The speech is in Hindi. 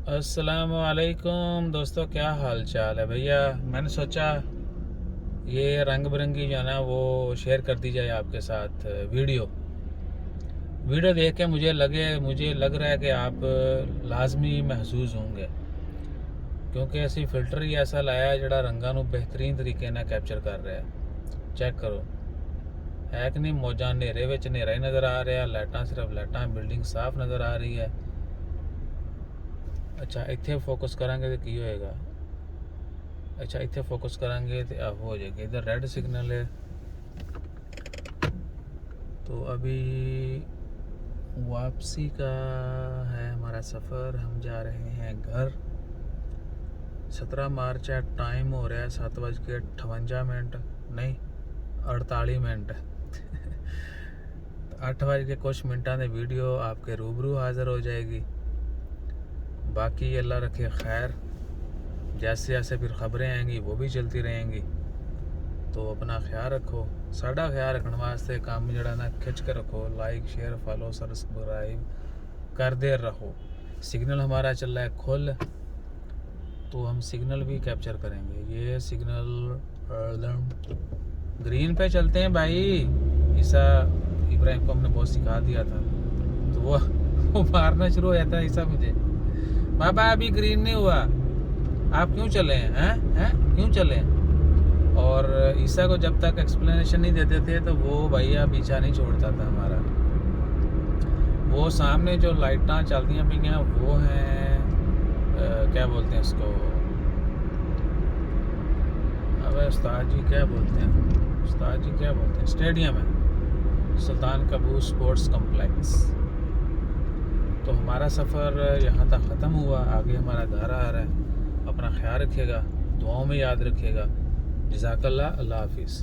अस्सलामुअलैकुम दोस्तों, क्या हाल चाल है भैया। मैंने सोचा ये रंग बिरंगी जो है ना वो शेयर कर दी जाए आपके साथ। वीडियो देख के मुझे लग रहा है कि आप लाजमी महसूस होंगे, क्योंकि ਅਸੀਂ ਫਿਲਟਰ ਹੀ ऐसा ਲਾਇਆ ਜਿਹੜਾ रंगा ਨੂੰ बेहतरीन तरीके ਨਾਲ कैप्चर कर रहा है। चेक करो, है कि नहीं मौजा। ਹਨੇਰੇ ਵਿੱਚ ਹਨੇਰਾ ही नज़र आ रहा, लाइटां सिर्फ लाइटां, बिल्डिंग साफ नज़र आ रही है। अच्छा, ਇੱਥੇ फोकस करांगे तो की होएगा। अच्छा, इतने फोकस करेंगे तो अब हो जाएगा। इधर रेड सिग्नल है, तो अभी वापसी का है हमारा सफ़र। हम जा रहे हैं घर। 17 मार्च है, टाइम हो रहा है 7:58, नहीं 48 मिनट। 8 बज के कुछ मिनटा में वीडियो आपके रूबरू हाज़िर हो जाएगी। बाकी अल्लाह रखे खैर, जैसे जैसे फिर ख़बरें आएंगी वो भी चलती रहेंगी। तो अपना ख्याल रखो, साड़ा ख्याल रखने वास्ते काम जड़ा ना खिंच के रखो। लाइक शेयर फॉलो सब्सक्राइब करते रहो। सिग्नल हमारा चल रहा है खुल, तो हम सिग्नल भी कैप्चर करेंगे। ये सिग्नल ग्रीन पे चलते हैं भाई। ईसा इब्राहिम को हमने बहुत सिखा दिया था, तो वो मारना शुरू हो जाता है ईसा मुझे। बाबा अभी ग्रीन नहीं हुआ, आप क्यों चले हैं क्यों चले हैं। और ईसा को जब तक एक्सप्लेनेशन नहीं देते थे तो वो भैया पीछा नहीं छोड़ता था हमारा। वो सामने जो लाइटां चलती पई हैं वो हैं क्या बोलते हैं उसको, अब उस्ताद जी क्या बोलते हैं, स्टेडियम है, सुल्तान कबूस स्पोर्ट्स कम्प्लेक्स। तो हमारा सफ़र यहाँ तक ख़त्म हुआ, आगे हमारा घर आ रहा है। अपना ख्याल रखिएगा, दुआओं में याद रखिएगा। जज़ाकल्लाह, अल्लाह हाफिज़।